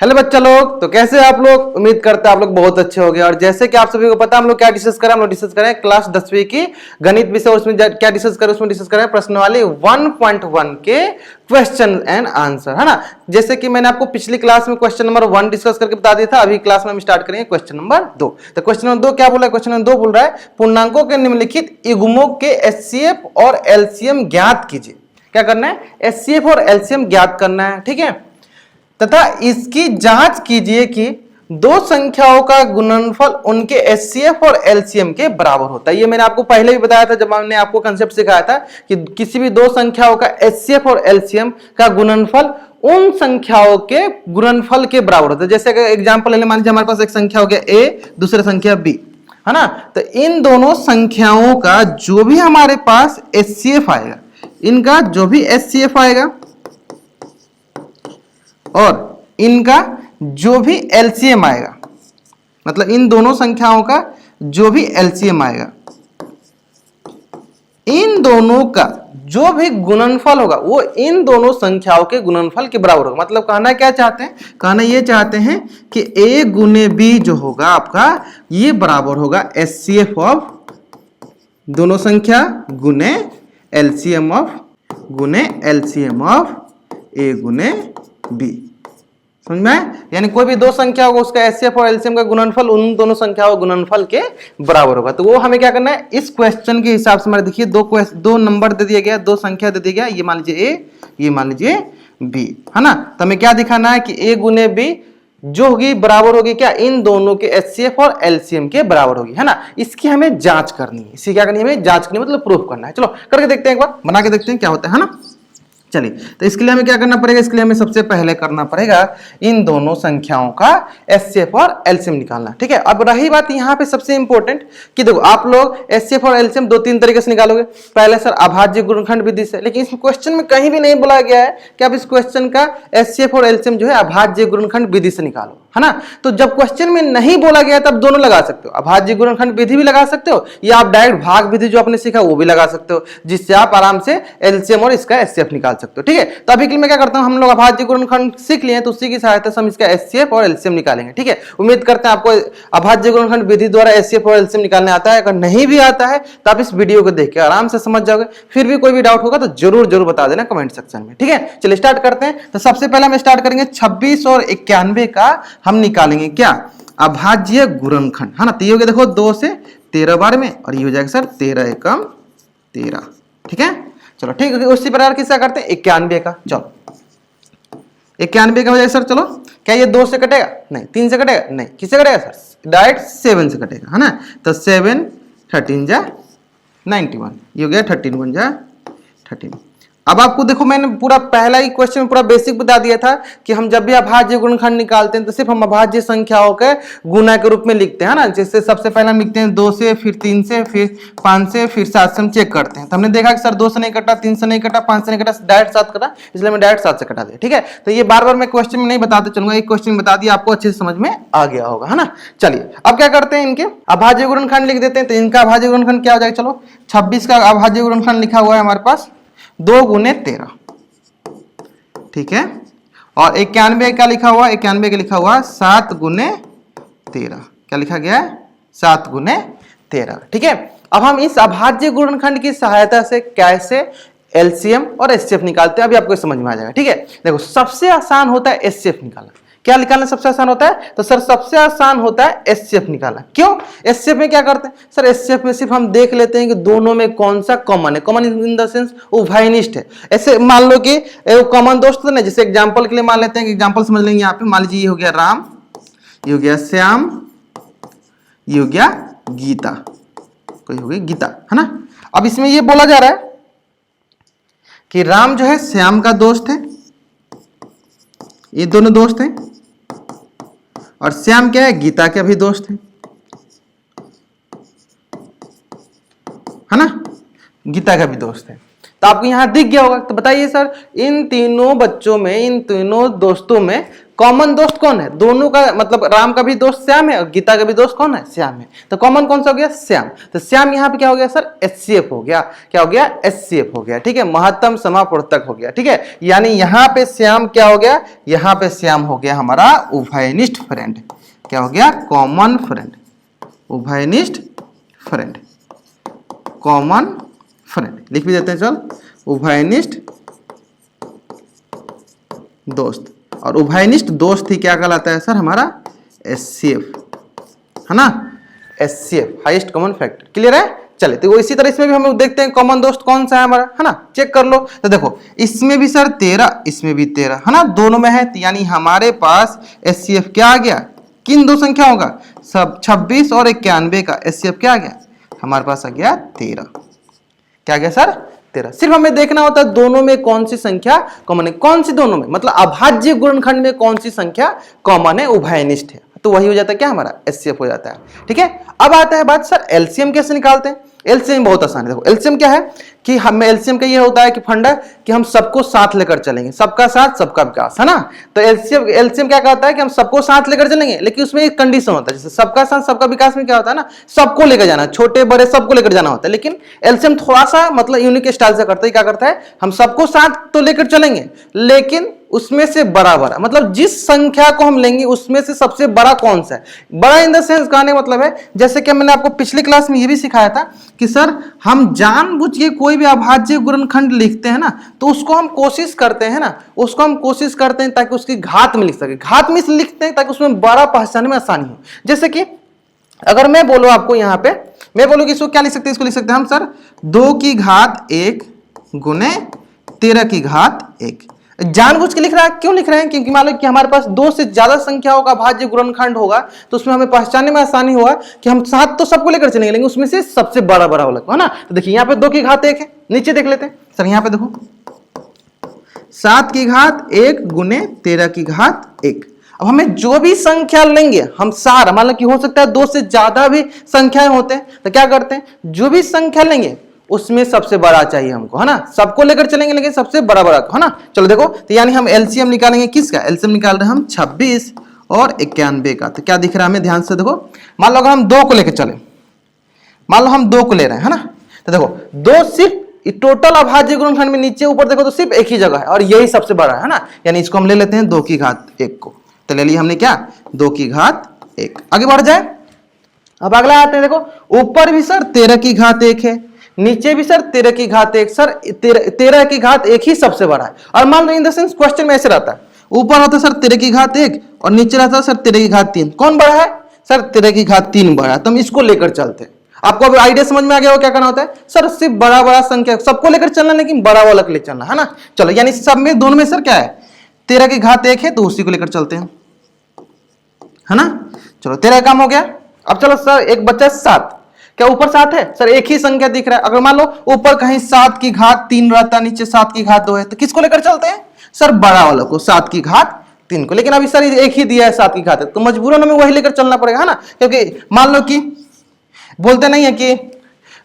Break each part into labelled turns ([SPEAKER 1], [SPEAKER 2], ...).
[SPEAKER 1] Hello बच्चा लोग, तो कैसे हैं आप लोग। उम्मीद करते हैं आप लोग बहुत अच्छे हो गए। और जैसे कि आप सभी को पता है हम लोग क्या डिस्कस करें, हम लोग डिस्कस करें क्लास 10वीं की गणित विषय। उसमें क्या डिस्कस करें, उसमें डिस्कस करें प्रश्नावली 1.1 के क्वेश्चन एंड आंसर, है ना। जैसे कि मैंने आपको पिछली क्लास में क्वेश्चन नंबर 1 डिस्कस करके बता दिया था। अभी क्लास में हम स्टार्ट करेंगे क्वेश्चन नंबर 2। तो क्वेश्चन नंबर 2 क्या बोला है, क्वेश्चन नंबर 2 बोल रहा है पूर्णांकों के निम्नलिखित युग्मों के एचसीएफ और एलसीएम ज्ञात कीजिए। क्या करना है, एचसीएफ और एलसीएम ज्ञात करना है, ठीक है। तथा इसकी जांच कीजिए कि दो संख्याओं का गुणनफल उनके एचसीएफ और एलसीएम के बराबर होता है। ये मैंने आपको पहले भी बताया था जब हमने आपको कंसेप्ट सिखाया था कि किसी भी दो संख्याओं का एचसीएफ और एलसीएम का गुणनफल उन संख्याओं के गुणनफल के बराबर होता है। जैसे अगर एग्जांपल ले मान लीजिए हमारे पास एक संख्या हो गया ए, दूसरी संख्या बी, है ना। तो इन दोनों संख्याओं का जो भी हमारे पास एचसीएफ आएगा, इनका जो भी एचसीएफ आएगा और इनका जो भी एलसीएम आएगा, मतलब इन दोनों संख्याओं का जो भी एलसीएम आएगा, इन दोनों का जो भी गुणनफल होगा वो इन दोनों संख्याओं के गुणनफल के बराबर होगा। मतलब कहना क्या चाहते हैं, कहना ये चाहते हैं कि a गुने बी जो होगा आपका, ये बराबर होगा एचसीएफ ऑफ दोनों संख्या गुने एलसीएम ऑफ a गुने बी। समझ में आया? यानी कोई भी दो संख्या होगा उसका एचसीएफ और एलसीएम का गुणनफल उन दोनों संख्याओं गुणनफल के बराबर होगा। तो वो हमें क्या करना है, इस क्वेश्चन के हिसाब से हमारे देखिए दो नंबर दे दिया गया, दो संख्या दे दिया गया, ये मान लीजिए ए, ये मान लीजिए बी, है ना। तो हमें क्या दिखाना है कि ए गुने बी जो होगी बराबर होगी क्या, इन दोनों के एचसीएफ और एलसीएम के बराबर होगी, है ना। इसकी हमें जांच करनी है, इसकी क्या करनी है, हमें जांच करनी है, मतलब प्रूफ करना है। चलो करके देखते हैं, एक बार बना के देखते हैं क्या होता है ना। चलिए, तो इसके लिए हमें क्या करना पड़ेगा, इसके लिए हमें सबसे पहले करना पड़ेगा इन दोनों संख्याओं का एचसीएफ और एलसीएम निकालना, ठीक है। अब रही बात यहाँ पे सबसे इंपॉर्टेंट कि देखो आप लोग एचसीएफ और एलसीएम दो तीन तरीके से निकालोगे। पहले सर अभाज्य गुणनखंड विधि से, लेकिन इस क्वेश्चन में कहीं भी नहीं बोला गया है कि आप इस क्वेश्चन का एचसीएफ और एलसीएम जो है अभाज्य गुणनखंड विधि से निकालो, है ना। तो जब क्वेश्चन में नहीं बोला गया तब दोनों लगा सकते हो, अभाज्य गुणनखंड विधि भी लगा सकते हो या आप डायरेक्ट भाग विधि जो आपने सीखा वो भी लगा सकते हो, जिससे आप आराम से एलसीएम और इसका एचसीएफ निकाल सकते हो, ठीक है। तो अभी के लिए मैं क्या करता हूं, हम लोग अभाज्य गुणनखंड सीख लिए तो उसी की सहायता से हम इसका एचसीएफ और एलसीएम निकालेंगे, ठीक है। उम्मीद करते हैं आपको अभाज्य गुणनखंड विधि द्वारा एचसीएफ और एलसीएम निकालने आता है। अगर नहीं भी आता है तो आप इस वीडियो को देख के आराम से समझ जाओगे। फिर भी कोई भी डाउट होगा तो जरूर जरूर बता देना कमेंट सेक्शन में, ठीक है। चलिए स्टार्ट करते हैं। तो सबसे पहले हम स्टार्ट करेंगे 26 और 91 का हम निकालेंगे क्या, अभाज्य गुणनखंड, है ना। तो ये हो गया देखो 2 से 13 बार में, और ये हो जाएगा सर 13 एकम 13, ठीक है। चलो ठीक है, उसी प्रकार किसका करते हैं 91 का। चलो 91 का हो जाएगा सर, चलो क्या ये 2 से कटेगा, नहीं 3 से कटेगा, नहीं किससे कटेगा सर, डायरेक्ट 7 से कटेगा, है ना। तो 7 13 जा 91, ये हो गया 13 1 जा 13। अब आपको देखो मैंने पूरा पहला ही क्वेश्चन में पूरा बेसिक बता दिया था कि हम जब भी अभाज्य गुणनखंड निकालते हैं तो सिर्फ हम अभाज्य संख्याओं के गुणा के रूप में लिखते हैं ना। जैसे सबसे पहले हम लिखते हैं 2 से, फिर 3 से, फिर 5 से, फिर 7 से हम चेक करते हैं। तो हमने देखा कि सर 2 से नहीं कटा, 3 से नहीं कटा, 5 से नहीं कटा, डायरेक्ट 7 कटा, इसलिए मैं डायरेक्ट 7 से कटा दिया, ठीक है। तो ये बार बार मैं क्वेश्चन में नहीं बताते चलूंगा, एक क्वेश्चन बता दिया आपको अच्छे से समझ में आ गया होगा, है ना। चलिए अब क्या करते हैं, इनके अभाज्य गुणनखंड लिख देते हैं। तो इनका अभाज्य गुणनखंड क्या हो जाएगा, चलो 26 का अभाज्य गुणनखंड लिखा हुआ है हमारे पास 2 गुने 13, ठीक है। और 91 का लिखा हुआ, 91 का लिखा हुआ 7 गुने 13, क्या लिखा गया है 7 गुने 13, ठीक है। अब हम इस अभाज्य गुणनखंड की सहायता से कैसे एलसीएम और एचसीएफ निकालते हैं अभी आपको समझ में आ जाएगा, ठीक है। देखो सबसे आसान होता है एचसीएफ निकालना। क्या निकालना सबसे आसान होता है, तो सर सबसे आसान होता है एचसीएफ निकालना। क्यों, एचसीएफ में क्या करते हैं सर, एचसीएफ में सिर्फ हम देख लेते हैं कि दोनों में कौन सा कॉमन है, कॉमन इन द सेंस उभयनिष्ठ है। ऐसे मान लो कि कॉमन दोस्त तो नहीं, जैसे एग्जांपल के लिए मान लेते हैं कि एग्जांपल समझ लेंगे यहाँ पे, मान लीजिए ये हो गया राम, ये हो गया श्याम, ये हो गया गीता, कोई हो गई गीता, है ना। अब इसमें ये बोला जा रहा है कि राम जो है श्याम का दोस्त है, ये दोनों दोस्त हैं, और श्याम क्या है, गीता के भी दोस्त है ना, गीता का भी दोस्त है। तो आपको यहाँ दिख गया होगा। तो बताइए सर, इन तीनों बच्चों में, इन तीनों दोस्तों में कॉमन दोस्त कौन है? दोनों का मतलब राम का भी दोस्त श्याम है और गीता का भी दोस्त कौन है? श्याम है। तो कॉमन कौन सा हो गया? श्याम। तो श्याम यहाँ पे क्या हो गया सर? HCF हो गया। क्या हो गया? HCF हो गया। ठीक है, महत्तम समावर्तक हो गया। ठीक है, यानी यहाँ पे श्याम क्या हो गया? यहाँ पे श्याम हो गया हमारा उभयनिष्ठ फ्रेंड। क्या हो गया? कॉमन फ्रेंड, उभयनिष्ठ फ्रेंड, कॉमन फ्रेंड लिख भी देते हैं। चल, उभयनिष्ठ दोस्त। और उभयनिष्ठ दोस्त ही क्या कहलाता है सर? हमारा HCF, है ना? HCF, highest common factor. Clear है? चले, तो इसी तरह इसमें भी हम लोग देखते हैं कॉमन दोस्त कौन सा है हमारा, है ना? चेक कर लो। तो देखो, इसमें भी सर 13, इसमें भी 13, है ना? दोनों में है, यानी हमारे पास HCF क्या आ गया? किन दो संख्याओं का? सब 26 और 91 का HCF क्या आ गया? हमारे पास आ गया 13। क्या आ गया सर? 13। सिर्फ हमें देखना होता है दोनों में कौन सी संख्या कॉमन है। कौन सी दोनों में? मतलब अभाज्य गुणनखंड में कौन सी संख्या कॉमन है, उभयनिष्ठ है, तो वही हो जाता है क्या? हमारा HCF हो जाता है। ठीक है, अब आता है बात सर LCM कैसे निकालते हैं? LCM बहुत आसान है। देखो, LCM क्या है कि हमें LCM का ये होता है कि फंडा कि हम सबको साथ लेकर चलेंगे, सबका साथ सबका विकास, है ना? तो LCM क्या कहता है कि हम सबको साथ लेकर चलेंगे, लेकिन उसमें एक कंडीशन होता है। जैसे सबका साथ सबका विकास में क्या होता है ना, सबको लेकर जाना, छोटे बड़े सबको लेकर जाना होता है। लेकिन LCM थोड़ा सा मतलब यूनिक स्टाइल से करता है। क्या करता है? हम सबको साथ तो लेकर चलेंगे, लेकिन उसमें से बड़ा बड़ा, मतलब जिस संख्या को हम लेंगे उसमें से सबसे बड़ा कौन सा है? बड़ा इन द सेंस कहने मतलब है, जैसे कि मैंने आपको पिछली क्लास में ये भी सिखाया था कि सर हम जानबूझ के कोई भी अभाज्य गुणनखंड लिखते हैं ना, तो उसको हम कोशिश करते हैं ना, उसको हम कोशिश करते हैं ताकि उसकी घात में लिख सके। घात में इसलिए लिखते हैं ताकि उसमें बड़ा पहचानने में आसानी हो। जैसे कि अगर मैं बोलूं आपको यहाँ पे, मैं बोलूं कि इसको क्या लिख सकते हैं? इसको लिख सकते हैं हम सर 2 की घात 1 गुने 13 की घात 1। जानबूझ के लिख रहा है। क्यों लिख रहे हैं? क्योंकि मान लो कि हमारे पास 2 से ज्यादा संख्याओं का भाज्य गुणनखंड होगा, तो उसमें हमें पहचानने में आसानी होगा कि हम साथ तो सबको लेकर चलेंगे, लेकिन उसमें से सबसे बड़ा बड़ा वाला, है ना? तो देखिए यहाँ पे 2 की घात 1 है, नीचे देख लेते हैं सर। यहाँ पे देखो 7 की घात 1 गुने 13 की घात 1। अब हमें जो भी संख्या लेंगे, हम सारा, मान लो कि हो सकता है 2 से ज्यादा भी संख्याएं होते हैं, तो क्या करते हैं? जो भी संख्या लेंगे उसमें सबसे बड़ा चाहिए हमको, है ना? सबको लेकर चलेंगे लेकिन सबसे बड़ा बड़ा, है ना? चलो देखो, तो यानी हम LCM निकालेंगे किसका? LCM निकाल रहे हैं हम 26 और 91 का। तो क्या दिख रहा है हमें? ध्यान से देखो, मान लो अगर हम 2 को लेकर चले, मान लो हम 2 को ले रहे हैं, है ना? तो देखो 2 सिर्फ टोटल अभाज्य गुणनखंड में नीचे ऊपर देखो तो सिर्फ एक ही जगह है और यही सबसे बड़ा है ना? यानी इसको हम ले लेते हैं 2 की घात 1 को। तो ले लिया हमने क्या? 2 की घात 1। आगे बढ़ जाए, अब अगला आते हैं। देखो, ऊपर भी सर 13 की घात 1 है, नीचे भी सर 13 की घात 1। सर 13 की घात 1 ही सबसे बड़ा है। और मान लो इन द सेंस क्वेश्चन में ऐसे रहता है, ऊपर होता है सर 13 की घात 1 और नीचे रहता है सर 13 की घात 3। कौन बड़ा है? सर 13 की घात 3 बड़ा है। तो हम इसको लेकर चलते हैं। आपको अब आइडिया समझ में आ गया हो क्या करना होता है? सर सिर्फ बड़ा बड़ा संख्या सबको लेकर चलना, लेकिन बड़ा वाला ले चलना, है ना? चलो, यानी सब में दोनों में सर क्या है? 13 की घात 1 है, तो उसी को लेकर चलते हैं, है ना? चलो 13 काम हो गया। अब चलो सर एक बच्चा 7, क्या ऊपर 7 है? सर एक ही संख्या दिख रहा है। अगर मान लो ऊपर कहीं 7 की घात 3 रहता, नीचे 7 की घात 2 है, तो किसको लेकर चलते हैं? सर बड़ा वाला को, 7 की घात 3 को। लेकिन अभी सर एक ही दिया है 7 की घात, तो मजबूरन हमें वही लेकर चलना पड़ेगा, है ना? क्योंकि मान लो कि बोलते नहीं है कि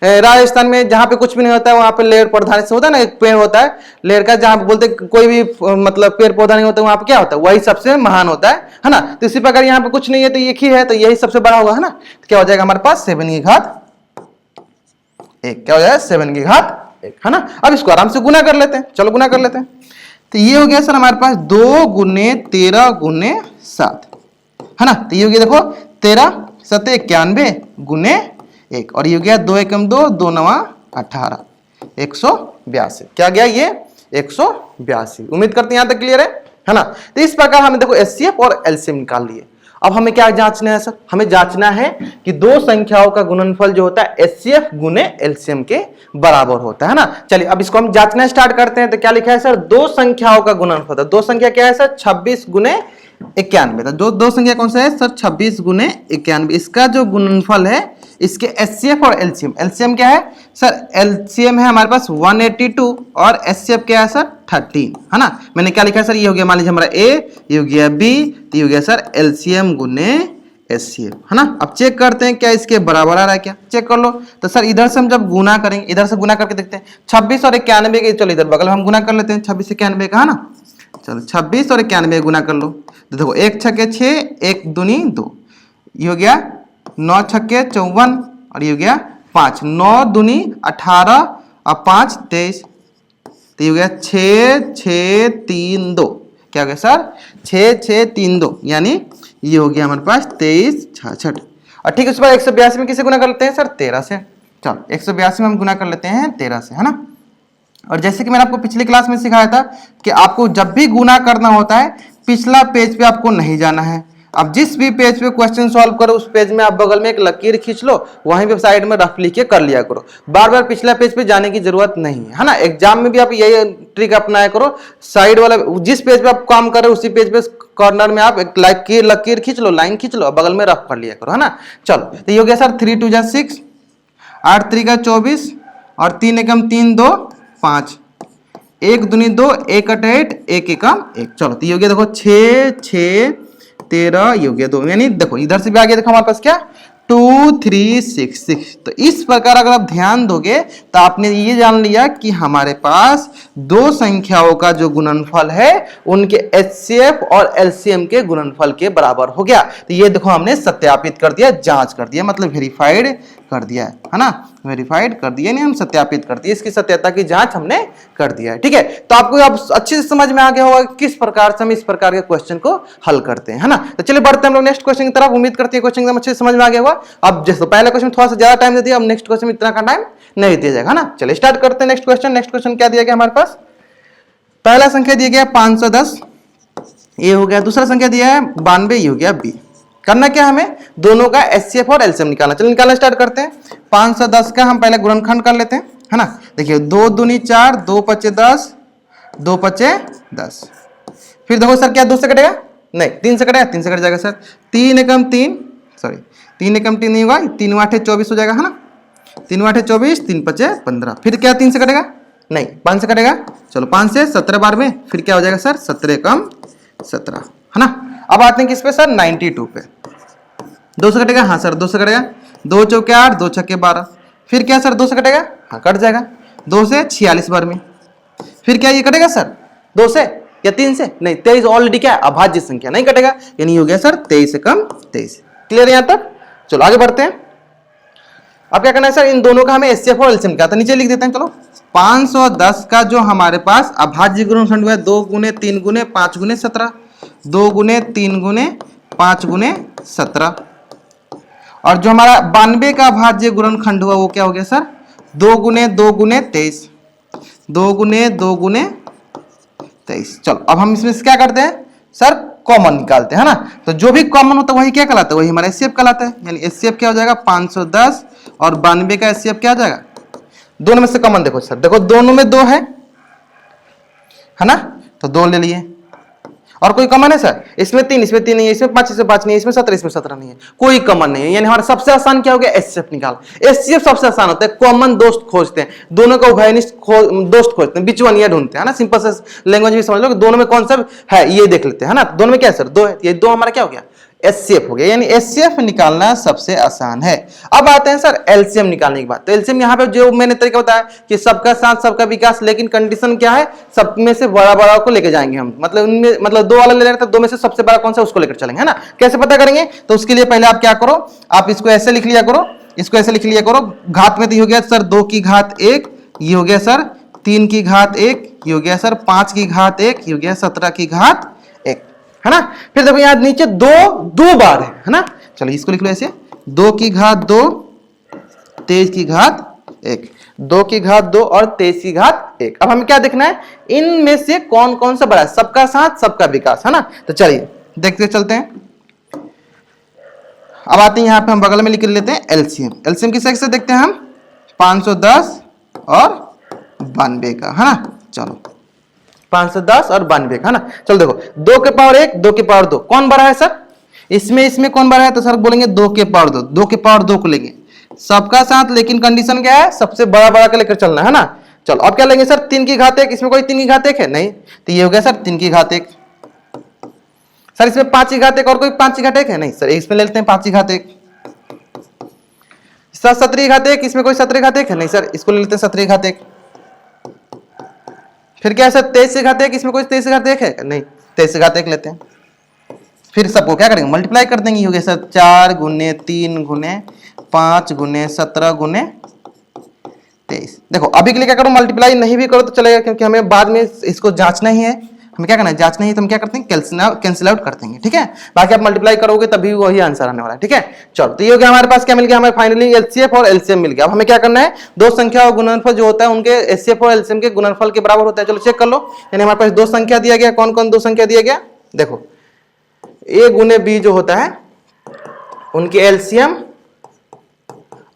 [SPEAKER 1] राजस्थान में जहां पे कुछ भी नहीं होता है वहां पे लेर प्रधान से होता है ना, एक पेड़ होता है लेर का, जहां पे बोलते कोई भी मतलब पेड़ पौधा नहीं होता, वहां पे क्या होता है? वही सबसे महान होता है ना? तो इसी प्रकार यहाँ पे कुछ नहीं है तो एक ही है, तो यही सबसे बड़ा होगा, है ना? तो क्या हो जाएगा हमारे पास? 7 की घात 1। क्या हो जाएगा? 7 की घात 1, है ना? अब इसको आराम से गुना कर लेते हैं। चलो गुना कर लेते हैं। तो ये हो गया सर हमारे पास 2 गुने 13 गुने 7, है ना? तो ये हो गया देखो 13 7 91 गुने 1, और ये हो गया 2 एकम 2 2 9 18 182। क्या गया ये? 182। उम्मीद करते हैं यहां तक क्लियर है ना? तो इस प्रकार हमने देखो HCF और LCM निकाल लिए। अब हमें क्या जांचना है सर? हमें जांचना है कि दो संख्याओं का गुणनफल जो होता है HCF गुने LCM के बराबर होता है ना? चलिए अब इसको हम जांचना स्टार्ट करते हैं। तो क्या लिखा है सर? दो संख्याओं का गुणनफल। दो संख्या क्या है सर? 26 गुने 91। जो दो संख्या कौन सा है सर? 26 गुने 91। इसका जो गुणनफल है इसके HCF और LCM। LCM क्या है सर? LCM है हमारे पास 182 और HCF क्या है सर? 13, है ना? मैंने क्या लिखा है सर? ये हो गया मान लीजिए हमारा A, ये हो गया B, ये हो गया सर LCM गुने HCF, है ना। अब चेक करते हैं क्या इसके बराबर आ रहा है क्या, चेक कर लो। तो सर इधर से हम जब गुना करेंगे, इधर से गुना करके देखते हैं 26 और 91 के, चलो इधर बगल में हम गुना कर लेते हैं 26 91 का, है ना। चलो 26 और 91 गुना कर लो, तो देखो 1 छक्के 6, 1 दूनी 2, ये हो गया 9 छक्के 54 और ये हो गया 5, 9 दूनी 18 और 5 23, तो ये हो गया 6 6 3 2, क्या हो गया सर 6 6 3 2, यानी ये हो गया हमारे पास 23 66। और ठीक है, उस पर 182 में किसे गुना कर लेते हैं सर 13 से। चलो 182 में हम गुना कर लेते हैं 13 से, है ना। और जैसे कि मैंने आपको पिछली क्लास में सिखाया था कि आपको जब भी गुना करना होता है पिछला पेज पे आपको नहीं जाना है। अब जिस भी पेज पे क्वेश्चन सॉल्व करो उस पेज में आप बगल में एक लकीर खींच लो, वहीं पे साइड में रफ लिख के कर लिया करो, बार बार पिछला पेज पे जाने की जरूरत नहीं है ना। एग्जाम में भी आप यही ट्रिक अपनाया करो, साइड वाला जिस पेज पे आप काम कर रहे हो उसी पेज पे कॉर्नर में आप एक लकीर खींच लो, लाइन खींच लो, बगल में रफ कर लिया करो, है ना। चलो तो ये हो गया सर 3 2 जा 6, 8 3 का 24 और 3 एकम 3 2 5, 1 दूनी 2, 1 8 1 एकम 1। चलो तो ये हो गया देखो 6 6 13, ये हो गया 2, यानी देखो इधर से भी आ गया, देखो हमारे पास क्या 2 3 6 6। तो इस प्रकार अगर आप ध्यान दोगे तो आपने ये जान लिया कि हमारे पास दो संख्याओं का जो गुणनफल है उनके HCF और LCM के गुणनफल के बराबर हो गया। तो ये देखो हमने सत्यापित कर दिया, जांच कर दिया, मतलब वेरीफाइड कर दिया है ना, वेरीफाइड कर दिया, नहीं हम सत्यापित कर दिए, इसकी सत्यता की जांच हमने कर दिया है। ठीक है, तो आपको अब अच्छे से समझ में आ गया होगा किस प्रकार से हम इस प्रकार के क्वेश्चन को हल करते हैं, है ना। तो चलिए बढ़ते हैं हम लोग नेक्स्ट क्वेश्चन की तरफ। उम्मीद करते हैं क्वेश्चन एकदम अच्छे से समझ में आ गया होगा। अब जैसे पहले क्वेश्चन थोड़ा सा ज्यादा टाइम दे दिया, अब नेक्स्ट क्वेश्चन में इतना का टाइम नहीं दिया जाएगा, है ना। चलिए स्टार्ट करते हैं नेक्स्ट क्वेश्चन। नेक्स्ट क्वेश्चन क्या दिया गया हमारे पास, पहला संख्या दिया गया 510, ये हो गया। दूसरा संख्या दिया है 92, ये हो गया बी। करना क्या हमें, दोनों का HCF और LCM निकालना। चलिए निकालना स्टार्ट करते हैं। 510 का हम पहले गुणनखंड कर लेते हैं, है ना। देखिए 2 दूनी 4, 2 पचे 10, 2 पचे 10। फिर देखो सर क्या 2 से कटेगा, नहीं 3 से कटेगा, 3 से कट जाएगा सर। 3 एकम 3, सॉरी 3 एकम 3 नहीं होगा, 3 8 24 हो जाएगा, है ना। 3 8 24, 3 पचे 15। फिर क्या 3 से कटेगा, नहीं 5 से कटेगा। चलो 5 से 17 बार में, फिर क्या हो जाएगा सर 17 एकम 17, है ना। अब आते हैं किस पे सर 92 पे। 2 से कटेगा, हाँ सर 2 से कटेगा। 2 चौके 8, 2 छक्के 12। फिर क्या सर 2 से कटेगा, हाँ कट जाएगा। 2 से 46 बार में, फिर क्या ये कटेगा सर 2 से या 3 से, नहीं 23 ऑलरेडी क्या है अभाज्य संख्या, नहीं कटेगा, यानी हो गया सर 23 से कम 23। क्लियर है यहां तक। चलो आगे बढ़ते हैं। अब क्या करना है सर, इन दोनों का हमें HCF और LCM क्या था नीचे लिख देते हैं। चलो 510 का जो हमारे पास अभाज्य गुणनखंड हुआ है 2 गुने 3 गुने 5 गुने 17, 2 गुने 3 गुने 5 गुने 17। और जो हमारा 92 का अभाज्य गुणनखंड हुआ वो क्या हो गया सर 2 गुने 2 गुने 23, 2 गुने 2 गुने 23। चलो अब हम इसमें से क्या करते हैं सर कॉमन निकालते हैं, है ना। तो जो भी कॉमन होता है वही क्या कहलाता है, वही हमारा HCF कहलाता है। यानी HCF क्या हो जाएगा 510 और 92 का HCF क्या हो जाएगा, दोनों में से कॉमन देखो सर, देखो दोनों में 2 है ना, तो 2 ले लिए। और कोई कॉमन है सर, इसमें 3 नहीं है, इसमें 5 नहीं है, इसमें 17 नहीं है, कोई कॉमन नहीं है। यानी हमारा सबसे आसान क्या हो गया HCF निकाल। HCF सबसे आसान होता है, कॉमन दोस्त खोजते हैं, दोनों का उभयनिष्ठ दोस्त खोजते हैं, बिचवन ये ढूंढते हैं, ना। सिंपल से लैंग्वेज में समझ लो कि दोनों में कौन सा है ये देख लेते हैं, है ना। दोनों में क्या है सर 2 है, ये 2 हमारा क्या हो गया HCF हो गया। यानी HCF निकालना सबसे आसान है। अब आते हैं सर LCM निकालने की बात। तो LCM यहाँ पे जो मैंने तरीका बताया कि सबका साथ सबका विकास, लेकिन कंडीशन क्या है सब में से बड़ा बड़ा को लेके जाएंगे हम, मतलब उनमें मतलब 2 वाला ले रहे हैं तो 2 में से सबसे बड़ा कौन सा उसको लेकर चलेंगे, है ना। कैसे पता करेंगे, तो उसके लिए पहले आप क्या करो, आप इसको ऐसे लिख लिया करो, इसको ऐसे लिख लिया करो। घात में तो हो गया सर 2 की घात 1, ये हो गया सर 3 की घात 1, ये हो गया सर 5 की घात 1, ये हो गया 17 की घात 1, है ना। फिर देखो यहाँ नीचे 2 बार है ना। चलो इसको लिख लो ऐसे 2 की घात 2, 23 की घात 1, 2 की घात 2 और 23 की घात 1। अब हमें क्या देखना है, इनमें से कौन कौन सा बड़ा है, सबका साथ सबका विकास, है ना। तो चलिए देखते चलते हैं। अब आते हैं यहाँ पे हम बगल में लिख लेते हैं LCM किस से देखते हैं हम 510 और 92 का, है ना। चलो 510 और 92 का, है ना। चलो देखो 2 के पावर 1, 2 के पावर 2 कौन बड़ा है सर, इसमें कौन बड़ा है, तो सर बोलेंगे 2 के पावर 2, 2 के पावर 2 को लेंगे सबका साथ, लेकिन कंडीशन क्या है सबसे बड़ा बड़ा का लेकर चलना है ना। चलो अब क्या लेंगे सर 3 की घात 1, इसमें कोई 3 की घात 1 है नहीं, तो ये हो गया सर 3 की घात 1। सर इसमें 5 की घात 1 और कोई 5 की घात 1 है? नहीं सर, इसमें ले लेते हैं 5 की घात 1। 17 की घात 1, इसमें कोई 17 की घात 1 है? नहीं सर, इसको ले लेते हैं 17 की घात 1। फिर क्या है सर 23 की घात 1, इसमें कोई 23 की घात 1 है? नहीं, 23 की घात 1 लेते हैं। फिर सबको क्या करेंगे, मल्टीप्लाई कर देंगे। हो गया सर 4 गुने 3 गुने 5 गुने 17 गुने 23। देखो अभी के लिए क्या करो, मल्टीप्लाई नहीं भी करो तो चलेगा, क्योंकि हमें बाद में इसको जांचना ही है। हमें क्या करना है, जांचना ही, तो हम क्या करते हैं, कैंसिल आउट कर देंगे। ठीक है, बाकी आप मल्टीप्लाई करोगे तभी वही आंसर आने वाला है। ठीक है, चलो तो ये हो गया हमारे पास, क्या मिल गया हमें फाइनली, एलसीएफ और एलसीएम मिल गया। अब हमें क्या करना है, दो संख्या और गुणनफल जो होता है उनके एचसीएफ और एलसीएम के गुणनफल के बराबर होता है। चलो चेक कर लो, यानी हमारे पास दो संख्या दिया गया। कौन कौन दो संख्या दिया गया, देखो ए गुने बी जो होता है उनके एलसीएम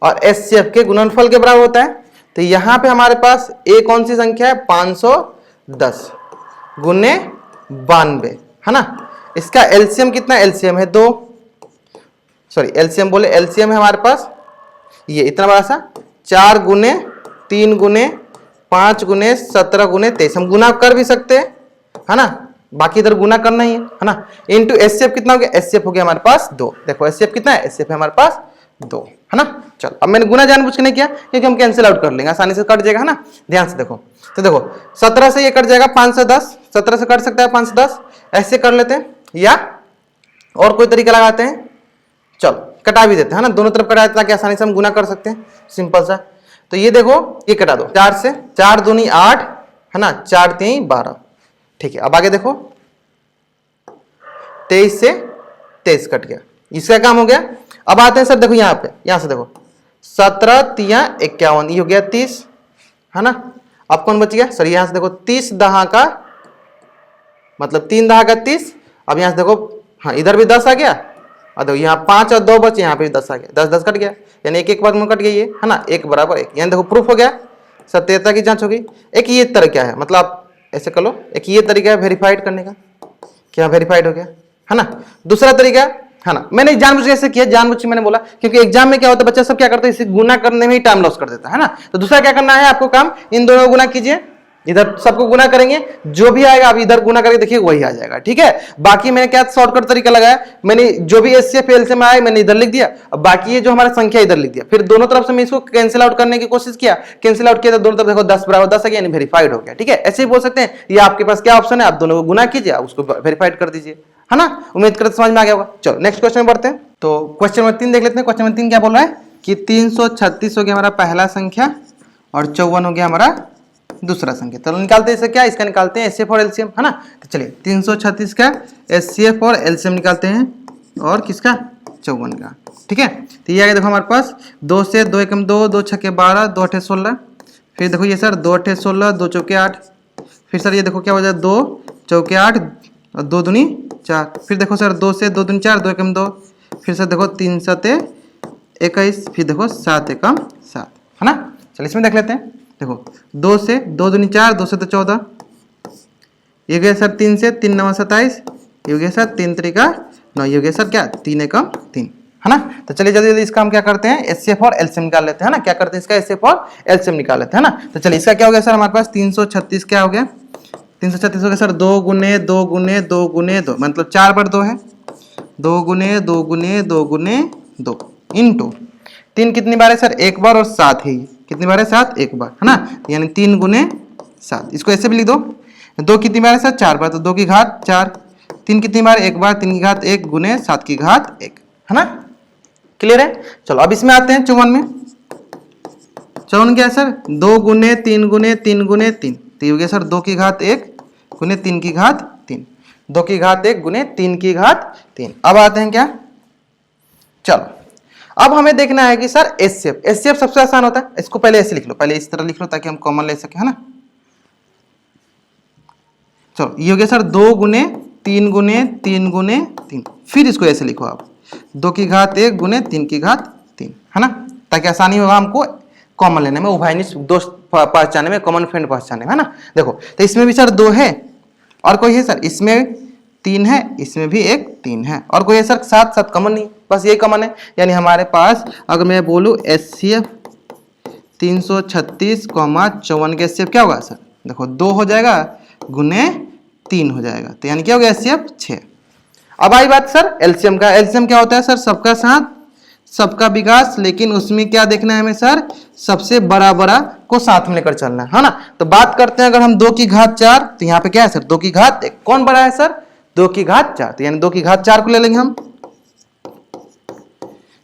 [SPEAKER 1] और एचसीएफ के गुणनफल के बराबर होता है। तो यहां पे हमारे पास ए कौन सी संख्या है, 510 गुने 92 है ना। इसका एलसीएम कितना, एलसीएम है 2, सॉरी एलसीएम बोले, एलसीएम है हमारे पास ये इतना बड़ा सा 4 गुने 3 गुने 5 गुने 17 गुने 23। हम गुना कर भी सकते हैं है ना, बाकी इधर गुना करना ही है ना। इनटू एचसीएफ कितना हो गया, एचसीएफ हो गया हमारे पास 2। देखो एचसीएफ कितना है, एचसीएफ है हमारे पास 2 है ना। चलो अब मैंने गुना जानबूझ के नहीं किया, क्योंकि हम कैंसिल आउट कर लेंगे, आसानी से कट जाएगा है ना। ध्यान से देखो, तो देखो 17 से ये कट जाएगा 5 से 10, 17 से कट सकता है 5 से 10, ऐसे कर लेते हैं, या और कोई तरीका लगाते हैं। चलो कटा भी देते हैं है ना, दोनों तरफ कटा देते हैं ताकि आसानी से हम गुना कर सकते हैं, सिंपल सा। तो ये देखो ये कटा दो, 4 से 4 दूनी 8 है ना, 4 3 12। ठीक है, अब आगे देखो 23 से 23 कट गया, इसका काम हो गया। अब आते हैं सर, देखो यहाँ पे, यहाँ से देखो 17 तिया 51, ये हो गया 30 है ना। अब कौन बच गया सर, यहाँ से देखो 30 दहा का मतलब 3 दहा का 30। अब यहाँ से देखो, हाँ इधर भी 10 आ गया, और देखो यहाँ 5 और 2 बचे, यहाँ पे भी 10 आ गया, 10 10 कट गया, यानी एक एक बार में कट गई है ना, 1 बराबर 1। यानी देखो प्रूफ हो गया, सत्यता की जांच हो गई। एक ये तरीका है, मतलब आप ऐसे कर लो, एक ये तरीका है वेरीफाइड करने का, क्या वेरीफाइड हो गया है ना। दूसरा तरीका है ना, मैंने जानबूझ के ऐसे किया, जानबूझ के मैंने बोला, क्योंकि एग्जाम में क्या होता है, बच्चा सब क्या करते हैं, इसे गुना करने में ही टाइम लॉस कर देता है ना। तो दूसरा क्या करना है आपको काम, इन दोनों को गुना कीजिए, इधर सबको गुना करेंगे, जो भी आएगा आप इधर गुना करके देखिए वही आ जाएगा। ठीक है, बाकी मैंने क्या शॉर्टकट तरीका लगाया, मैंने जो भी एचसीएफ एलसीएम आया मैंने इधर लिख दिया, अब बाकी ये जो हमारा संख्या इधर लिख दिया। फिर दोनों तरफ से मैं इसको कैंसिल आउट करने की कोशिश किया, कैंसिल आउट किया तो दोनों तरफ देखो 10 बराबर 10 आ गया, यानी वेरीफाइड हो गया। ठीक है, ऐसे ही बोल सकते हैं, ये आपके पास क्या ऑप्शन है, आप दोनों को गुना कीजिए, आप उसको वेरीफाइड कर दीजिए है ना। उम्मीद करते समझ में आ गया होगा। चलो नेक्स्ट क्वेश्चन में बढ़ते हैं। तो क्वेश्चन नंबर 3 देख लेते हैं। क्वेश्चन नंबर 3 क्या बोल रहा है कि 336 हो गया हमारा पहला संख्या और 54 हो गया हमारा दूसरा संख्या। चलो निकालते हैं इसे, क्या इसका निकालते हैं एचसीएफ और एलसीएम है ना। तो चलिए 336 का एचसीएफ और एलसीएम निकालते हैं, और किसका, 54 का। ठीक है, तो ये आ गया देखो हमारे पास 2 से 2 एकम 2, 2 छक्के 12, 2 अठे 16। फिर देखो ये सर 2 अठे 16, 2 चौके 8। फिर सर ये देखो क्या हो जाए 2 चौके 8 और 2 दूनी 4। फिर देखो सर 2 से 2 दूनी 4, 2 एकम 2। फिर सर देखो 3 सते 21, फिर देखो 7 एकम 7 है ना। चलिए इसमें देख लेते हैं। देखो 2 से 2 दूनी 4, 2 से तो 14, ये हो गया सर 3 से 3 9 27, ये हो गया सर 3 त्रिका 9, ये हो गया सर क्या 3 एकम 3 है ना। तो चलिए जल्दी जल्दी इसका हम क्या करते हैं, एचसीएफ और एलसीएम निकाल लेते हैं ना। क्या करते हैं इसका, एचसीएफ और एलसीएम निकाल लेते हैं ना। तो चलिए इसका क्या हो गया सर, हमारे पास 336 क्या हो गया, 336 हो गया सर 2 गुने 2 गुने 2 गुने 2, मतलब 4 बार 2 है, 2 गुने 2 गुने 2 गुने 2 इंटू 3 कितनी बार है सर, 1 बार, और 7 है, कितनी बार है 7, 1 बार है ना, यानी 3 गुने 7। इसको ऐसे भी लिख दो, 2 कितनी बार है सर, 4 बार, तो 2 की घात 4, 3 कितनी बार, 1 बार, 3 की घात 1 गुने 7 की घात 1 है ना। क्लियर है। चलो अब इसमें आते हैं 54 में। 54 क्या है सर, 2 गुने 3 गुने 3 गुने 3, तो ये हो गया सर 2 की घात 1 गुने 3 की घात 3, 2 की घात 1 गुने 3 की घात 3। अब आते हैं क्या, चलो अब हमें देखना है कि सर एचसीएफ, एचसीएफ सबसे आसान होता है, इसको पहले ऐसे लिख लो, पहले इस तरह लिख लो ताकि हम कॉमन ले सके है ना। चलो ये हो गया सर 2 गुने 3 गुने 3 गुने 3, फिर इसको ऐसे लिखो आप 2 की घात 1 गुने 3 की घात 3 है ना, ताकि आसानी होगा हमको कॉमन लेने में, उभयनिष्ठ दोस्त पहचाने में, कॉमन फ्रेंड पहचाने में है ना। देखो तो इसमें भी सर 2 है, और कोई है सर, इसमें 3 है, इसमें भी एक 3 है, और कोई है सर 7 7 कॉमन नहीं, बस यही कॉमन है। यानी हमारे पास अगर मैं बोलूँ एचसीएफ 336, 54 के एचसीएफ क्या होगा सर, देखो 2 हो जाएगा गुने 3 हो जाएगा, तो यानी क्या हो गया एचसीएफ 6। अब आई बात सर एलसीएम का। एलसीएम क्या होता है सर? सबका साथ सबका विकास, लेकिन उसमें क्या देखना है हमें सर? सबसे बड़ा बड़ा को साथ में लेकर चलना है ना। तो बात करते हैं, अगर हम 2 की घात 4, तो यहाँ पे क्या है सर? 2 की घात 1। कौन बड़ा है सर? 2 की घात 4, तो यानी 2 की घात 4 को ले लेंगे हम,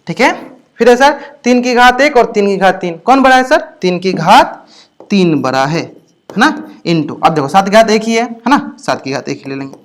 [SPEAKER 1] ठीक है। फिर है सर 3 की घात 1 और 3 की घात 3, कौन बड़ा है सर? 3 की घात 3 बड़ा है ना, इनटू, अब देखो 7 की घात 1 ही है ना, 7 की घात 1 ही ले लेंगे।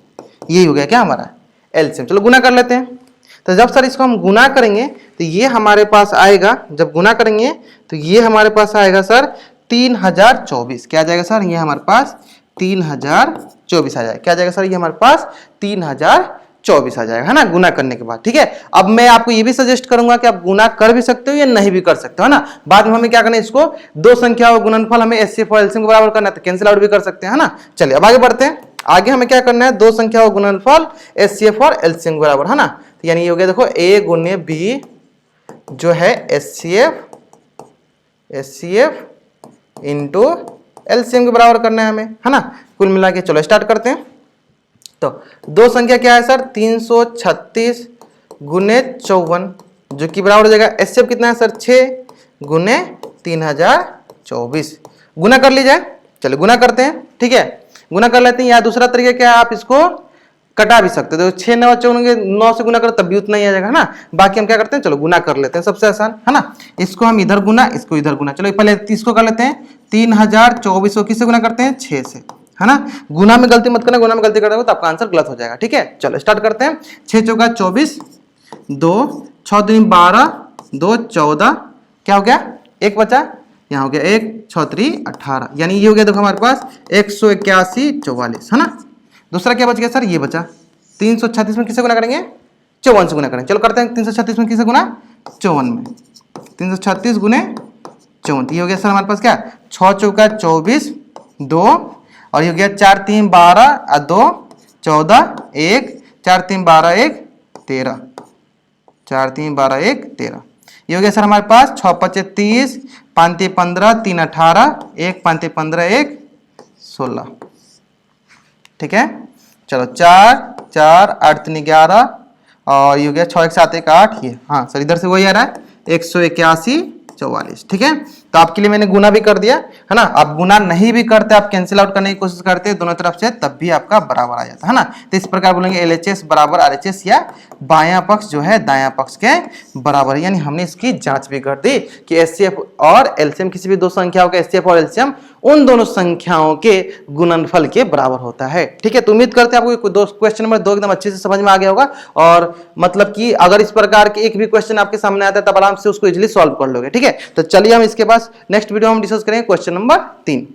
[SPEAKER 1] यही हो गया क्या हमारा एलसीएम। चलो गुना कर लेते हैं। तो जब सर इसको हम गुना करेंगे तो ये हमारे पास आएगा, जब गुना करेंगे तो ये हमारे पास आएगा सर 3024। क्या आ जाएगा सर? ये हमारे पास 3024 आ जाएगा। क्या आ जाएगा सर? ये हमारे पास 3024 आ जाएगा, है ना, गुना करने के बाद, ठीक है। अब मैं आपको ये भी सजेस्ट करूंगा कि आप गुना कर भी सकते हो या नहीं भी कर सकते हो, है ना। बाद में हमें क्या करना है, इसको दो संख्याओं का गुणनफल हमें एचसीएफ और एलसीएम के बराबर करना है, तो कैंसिल आउट भी कर सकते हैं, है ना। चलिए अब आगे बढ़ते हैं। आगे हमें क्या करना है? दो संख्याओं का गुणनफल एचसीएफ और एलसीएम के बराबर, है ना। तो यानी ये हो गया, देखो a गुने b जो है एचसीएफ इंटू एलसीएम के बराबर करना है हमें, है ना। कुल मिला के चलो स्टार्ट करते हैं। तो दो संख्या क्या है सर? 336 गुने 54, जो कि बराबर हो जाएगा एचसीएफ कितना है सर? 6 गुने 3024। गुना कर लीजिए। चलिए गुना करते हैं, ठीक है, गुना कर लेते हैं। या दूसरा तरीका क्या है, आप इसको कटा भी सकते हो। 6 9 54, 9 से गुना करो तब भी उतना ही आ जाएगा, है ना। बाकी हम क्या करते हैं, चलो गुना कर लेते हैं, सबसे आसान, है ना। इसको हम इधर गुना, इसको इधर गुना। चलो पहले इसको कर लेते हैं। 3024 को किससे गुना करते हैं? 6 से, है ना। गुना में गलती मत करना, गुना में गलती करोगे तो आपका आंसर गलत हो जाएगा, ठीक है। चलो स्टार्ट करते हैं। 6 चौका 24, 2 6 3 12, 2 14, क्या हो गया? 1 बचा, यहाँ हो गया 1 6 3 18, यानी ये हो गया देखो हमारे पास 181 44, है ना। दूसरा क्या बच गया सर? ये बचा 336 में किससे गुना करेंगे? 54 से गुना करेंगे। चलो करते हैं 336 में किससे गुना? 54 में। 336 गुने 54, ये हो गया सर हमारे पास क्या? 6 चौका 24, 2 और ये हो गया 4 3 12 और 2 14, 1 4 3 12 1 13, 4 3 12 1 13, ये हो गया सर हमारे पास 6 5 30, 5 3 15, 3 18, 1 5 3 15 1 16, ठीक है। चलो 4 4 8 3 11 और ये हो गया 6 1 7 1 8, ये हाँ सर इधर से वही आ रहा है 181 44, ठीक है। तो आपके लिए मैंने गुना भी कर दिया, है ना। आप गुना नहीं भी करते, आप कैंसिल आउट करने की कोशिश करते दोनों तरफ से, तब भी आपका बराबर आ जाता है ना। तो इस प्रकार बोलेंगे एलएचएस बराबर आरएचएस, या बायां पक्ष जो है दायां पक्ष के बराबर है। यानी हमने इसकी जांच भी कर दी कि एचसीएफ और एलसीएम, किसी भी दो संख्याओं का एचसीएफ और एलसीएम उन दोनों संख्याओं के गुणनफल के बराबर होता है, ठीक है। तो उम्मीद करते हैं आपको क्वेश्चन नंबर 2 एकदम अच्छे से समझ में आ गया होगा, और मतलब कि अगर इस प्रकार के एक भी क्वेश्चन आपके सामने आता है तब आराम से उसको इजीली सॉल्व कर लोगे, ठीक है। तो चलिए हम इसके पास नेक्स्ट वीडियो हम डिस्कस करेंगे क्वेश्चन नंबर 3।